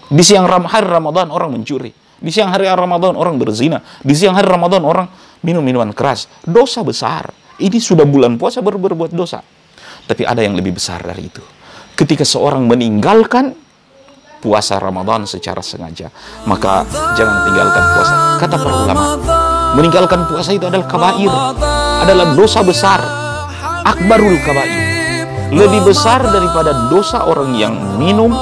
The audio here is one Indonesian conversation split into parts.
Di siang hari Ramadan orang mencuri. Di siang hari Ramadan orang berzina. Di siang hari Ramadan orang minum minuman keras. Dosa besar. Ini sudah bulan puasa berbuat dosa. Tapi ada yang lebih besar dari itu. Ketika seorang meninggalkan puasa Ramadan secara sengaja, maka jangan tinggalkan puasa. Kata para ulama, meninggalkan puasa itu adalah kabair, adalah dosa besar, akbarul kabair, lebih besar daripada dosa orang yang minum,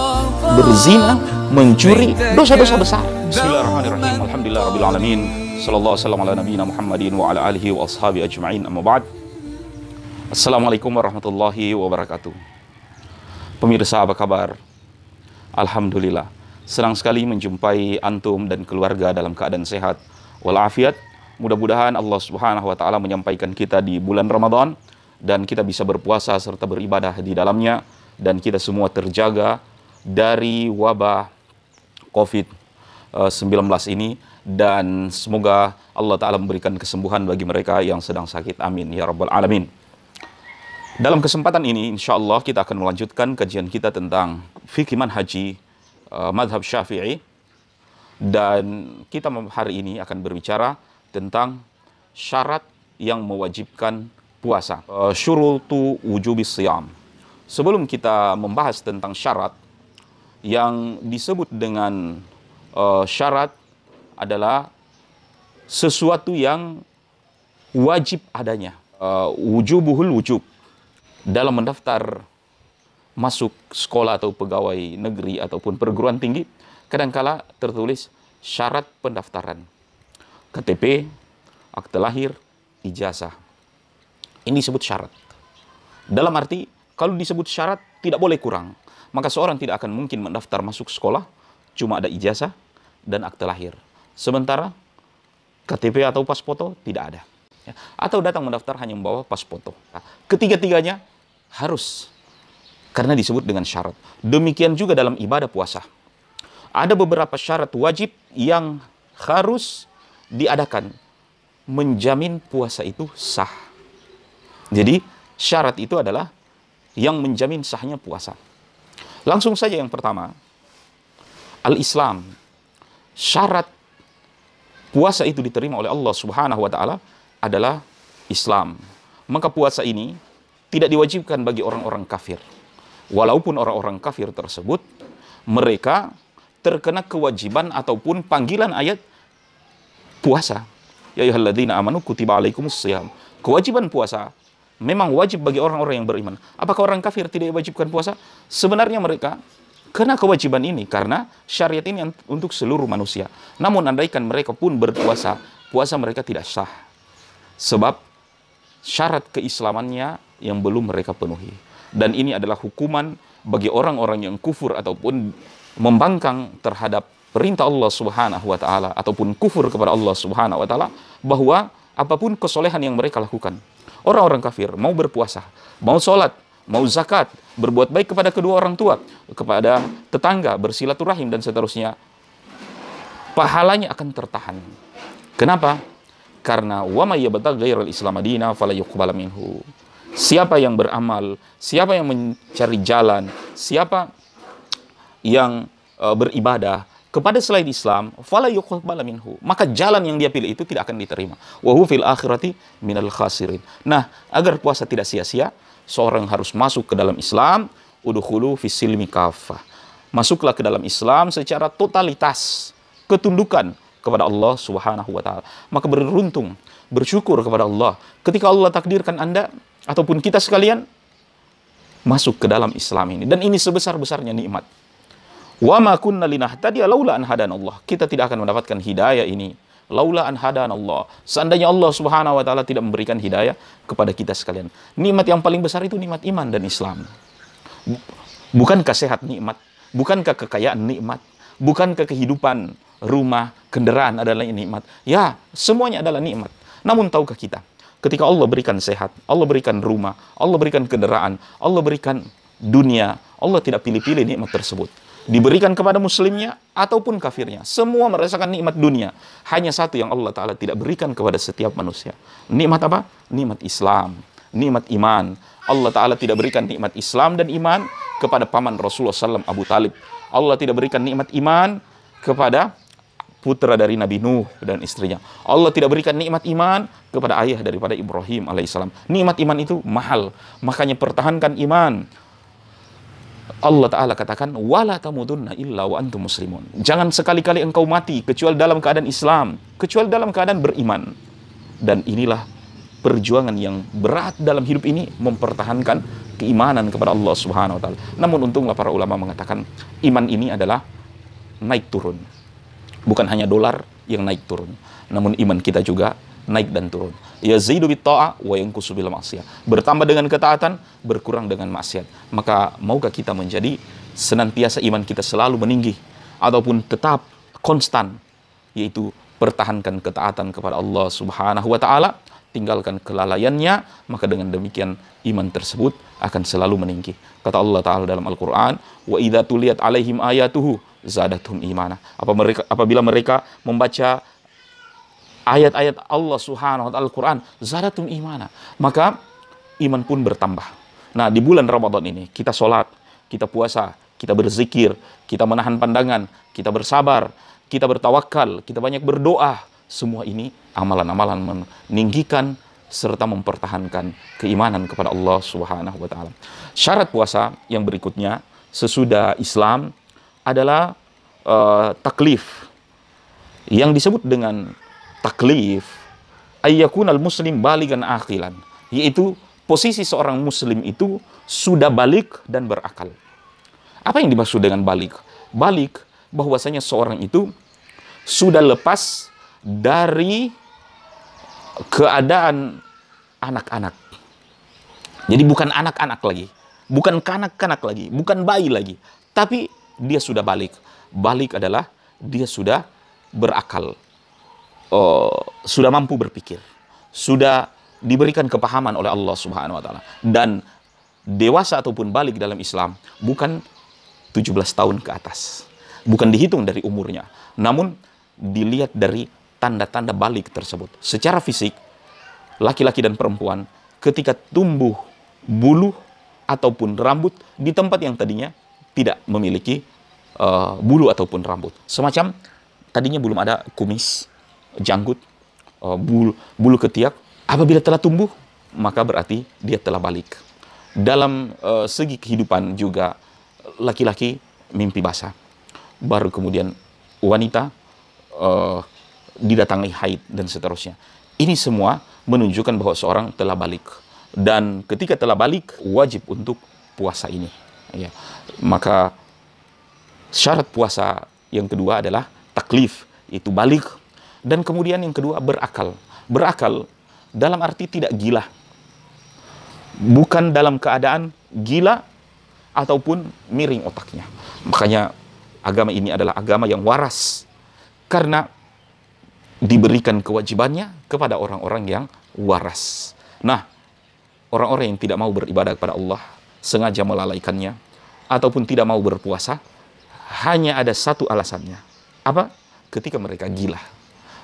berzina, mencuri, dosa-dosa besar. Bismillahirrahmanirrahim. Alhamdulillah rabbil alamin. Sallallahu alaihi wasallam ala nabiyina Muhammadin wa ala alihi wa ashabi ajma'in. Amma ba'd. Assalamualaikum warahmatullahi wabarakatuh. Pemirsa, apa kabar? Alhamdulillah, senang sekali menjumpai antum dan keluarga dalam keadaan sehat walafiat. Mudah-mudahan Allah Subhanahu wa taala menyampaikan kita di bulan Ramadan dan kita bisa berpuasa serta beribadah di dalamnya, dan kita semua terjaga dari wabah COVID-19 ini, dan semoga Allah taala memberikan kesembuhan bagi mereka yang sedang sakit. Amin ya rabbal alamin. Dalam kesempatan ini, insya Allah kita akan melanjutkan kajian kita tentang fikih manhaji madhab Syafi'i, dan kita hari ini akan berbicara tentang syarat yang mewajibkan puasa, syurutu wujubis siyam. Sebelum kita membahas tentang syarat, yang disebut dengan syarat adalah sesuatu yang wajib adanya, wujubuhul wujub. Dalam mendaftar masuk sekolah atau pegawai negeri ataupun perguruan tinggi, kadangkala tertulis syarat pendaftaran: KTP, akte lahir, ijazah. Ini disebut syarat. Dalam arti, kalau disebut syarat, tidak boleh kurang. Maka seorang tidak akan mungkin mendaftar masuk sekolah cuma ada ijazah dan akte lahir, sementara KTP atau pas foto tidak ada. Atau datang mendaftar hanya membawa pas foto. Ketiga-tiganya harus, karena disebut dengan syarat. Demikian juga dalam ibadah puasa. Ada beberapa syarat wajib yang harus diadakan, menjamin puasa itu sah. Jadi syarat itu adalah yang menjamin sahnya puasa. Langsung saja yang pertama, al-Islam. Syarat puasa itu diterima oleh Allah Subhanahu wa taala adalah Islam. Maka puasa ini tidak diwajibkan bagi orang-orang kafir. Walaupun orang-orang kafir tersebut, mereka terkena kewajiban ataupun panggilan ayat puasa. Ya ayyuhalladzina amanu kutiba alaikumus shiyam. Kewajiban puasa memang wajib bagi orang-orang yang beriman. Apakah orang kafir tidak diwajibkan puasa? Sebenarnya mereka kena kewajiban ini karena syariat ini untuk seluruh manusia. Namun andaikan mereka pun berpuasa, puasa mereka tidak sah. Sebab syarat keislamannya yang belum mereka penuhi. Dan ini adalah hukuman bagi orang-orang yang kufur ataupun membangkang terhadap perintah Allah Subhanahu wa taala ataupun kufur kepada Allah Subhanahu wa taala, bahwa apapun kesolehan yang mereka lakukan. Orang-orang kafir mau berpuasa, mau sholat, mau zakat, berbuat baik kepada kedua orang tua, kepada tetangga, bersilaturahim dan seterusnya, pahalanya akan tertahan. Kenapa? Karena wa may yabtaghi ghairal islam madina fala yuqbal minhu. Siapa yang beramal, siapa yang mencari jalan, siapa yang beribadah kepada selain Islam, fala yuqbal minhu, maka jalan yang dia pilih itu tidak akan diterima. Wa huwa fil akhirati minal khasirin. Nah, agar puasa tidak sia-sia, seorang harus masuk ke dalam Islam, udkhulu fis silmi kaffah. Masuklah ke dalam Islam secara totalitas, ketundukan kepada Allah Subhanahu wa taala. Maka beruntung, bersyukur kepada Allah ketika Allah takdirkan Anda ataupun kita sekalian masuk ke dalam Islam ini, dan ini sebesar-besarnya nikmat. Wa ma kunna linahtadiya laula an hadanallah. Kita tidak akan mendapatkan hidayah ini laula an hadanallah. Seandainya Allah Subhanahu wa taala tidak memberikan hidayah kepada kita sekalian. Nikmat yang paling besar itu nikmat iman dan Islam. Bukankah sehat nikmat? Bukankah kekayaan nikmat? Bukankah kehidupan, rumah, kendaraan adalah nikmat? Ya, semuanya adalah nikmat. Namun tahukah kita, ketika Allah berikan sehat, Allah berikan rumah, Allah berikan kendaraan, Allah berikan dunia, Allah tidak pilih-pilih nikmat tersebut. Diberikan kepada muslimnya ataupun kafirnya, semua merasakan nikmat dunia. Hanya satu yang Allah Ta'ala tidak berikan kepada setiap manusia. Nikmat apa? Nikmat Islam. nikmat iman. Allah Ta'ala tidak berikan nikmat Islam dan iman kepada paman Rasulullah SAW, Abu Talib. Allah tidak berikan nikmat iman kepada putra dari Nabi Nuh dan istrinya. Allah tidak berikan nikmat iman kepada ayah daripada Ibrahim alaihissalam. Nikmat iman itu mahal, makanya pertahankan iman. Allah Ta'ala katakan, wala tamutunna illa wa antum muslimun. Jangan sekali-kali engkau mati kecuali dalam keadaan Islam, kecuali dalam keadaan beriman. Dan inilah perjuangan yang berat dalam hidup ini, mempertahankan keimanan kepada Allah Subhanahu wa Ta'ala. Namun untunglah para ulama mengatakan iman ini adalah naik turun. Bukan hanya dolar yang naik turun, namun iman kita juga naik dan turun. Yazidu bit ta'ah wa yanqusu bil ma'siyah. Bertambah dengan ketaatan, berkurang dengan maksiat. Maka maukah kita menjadi senantiasa iman kita selalu meninggi ataupun tetap konstan, yaitu pertahankan ketaatan kepada Allah Subhanahu wa Ta'ala, tinggalkan kelalaiannya, maka dengan demikian iman tersebut akan selalu meninggi. Kata Allah Ta'ala dalam Al-Qur'an, wa idza tuliyat alaihim ayatuhu zadathum imana. Apabila mereka membaca ayat-ayat Allah Subhanahu wa Ta'ala Al-Quran, zadatum imana, maka iman pun bertambah. Nah, di bulan Ramadan ini kita sholat, kita puasa, kita berzikir, kita menahan pandangan, kita bersabar, kita bertawakal, kita banyak berdoa. Semua ini amalan-amalan meninggikan serta mempertahankan keimanan kepada Allah Subhanahu wa Ta'ala. Syarat puasa yang berikutnya sesudah Islam adalah taklif. Yang disebut dengan taklif, ayyakunal muslim baligan aqilan, yaitu posisi seorang muslim itu sudah balik dan berakal. Apa yang dimaksud dengan balik? Balik bahwasanya seorang itu sudah lepas dari keadaan anak-anak. Jadi bukan anak-anak lagi, bukan kanak-kanak lagi, bukan bayi lagi, tapi dia sudah balik. Balik adalah dia sudah berakal, sudah mampu berpikir, sudah diberikan kepahaman oleh Allah Subhanahu wa Ta'ala. Dan dewasa ataupun balik dalam Islam bukan 17 tahun ke atas, bukan dihitung dari umurnya, namun dilihat dari tanda-tanda balik tersebut. Secara fisik, laki-laki dan perempuan ketika tumbuh bulu ataupun rambut di tempat yang tadinya tidak memiliki bulu ataupun rambut. Semacam tadinya belum ada kumis, janggut, bulu ketiak. Apabila telah tumbuh, maka berarti dia telah balik. Dalam segi kehidupan juga, laki-laki mimpi basah, baru kemudian wanita didatangi haid dan seterusnya. Ini semua menunjukkan bahwa seorang telah balik. Dan ketika telah balik, wajib untuk puasa ini. Ya. Maka syarat puasa yang kedua adalah taklif, itu balik. Dan kemudian yang kedua berakal. Berakal dalam arti tidak gila. Bukan dalam keadaan gila ataupun miring otaknya. Makanya agama ini adalah agama yang waras. Karena diberikan kewajibannya kepada orang-orang yang waras. Nah, orang-orang yang tidak mau beribadah kepada Allah, sengaja melalaikannya, ataupun tidak mau berpuasa, hanya ada satu alasannya. Apa? Ketika mereka gila.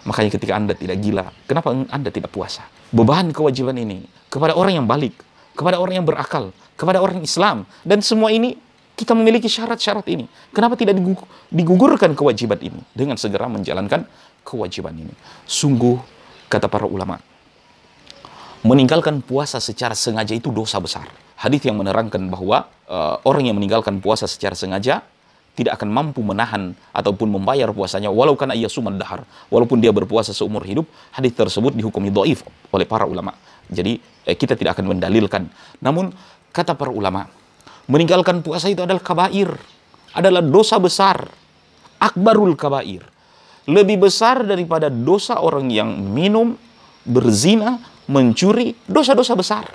Makanya ketika Anda tidak gila, kenapa Anda tidak puasa? Beban kewajiban ini kepada orang yang balik, kepada orang yang berakal, kepada orang Islam. Dan semua ini kita memiliki syarat-syarat ini. Kenapa tidak digugurkan kewajiban ini dengan segera menjalankan kewajiban ini? Sungguh, kata para ulama, meninggalkan puasa secara sengaja itu dosa besar. Hadis yang menerangkan bahwa orang yang meninggalkan puasa secara sengaja tidak akan mampu menahan ataupun membayar puasanya walau kana ayyasumad dahar, walaupun dia berpuasa seumur hidup. Hadis tersebut dihukumi dhaif oleh para ulama. Jadi kita tidak akan mendalilkan. Namun kata para ulama, meninggalkan puasa itu adalah kabair, adalah dosa besar, akbarul kabair. Lebih besar daripada dosa orang yang minum, berzina, mencuri, dosa-dosa besar.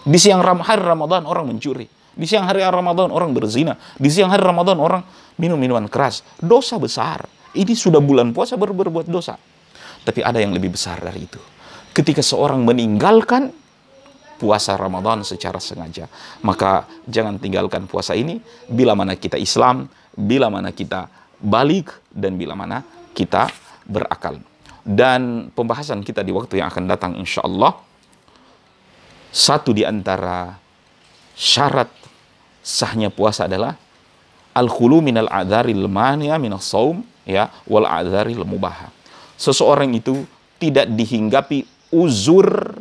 Di siang hari Ramadan orang mencuri, di siang hari Ramadan orang berzina, di siang hari Ramadan orang minum minuman keras. Dosa besar. Ini sudah bulan puasa berbuat dosa. Tapi ada yang lebih besar dari itu. Ketika seorang meninggalkan puasa Ramadan secara sengaja, maka jangan tinggalkan puasa ini bila mana kita Islam, bila mana kita balik, dan bila mana kita berakal. Dan pembahasan kita di waktu yang akan datang insya Allah Satu di antara syarat sahnya puasa adalah al-khulu minal a'dzaril mani'a minas shaum ya wal a'dzaril mubah. Seseorang itu tidak dihinggapi uzur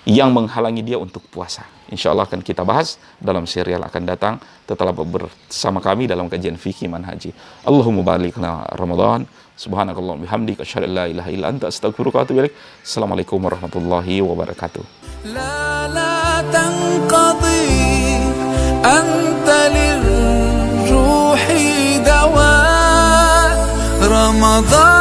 yang menghalangi dia untuk puasa. Insya Allah akan kita bahas dalam serial akan datang. Tetaplah bersama kami dalam kajian fikih manhaji. Allahumma barik lana Ramadan. Subhanakallahumma bihamdika asyhadu an la ilaha illa anta astaghfiruka wa atubu ilaik. Assalamualaikum warahmatullahi wabarakatuh. La tanqadi anta lirruhi dawa Ramadan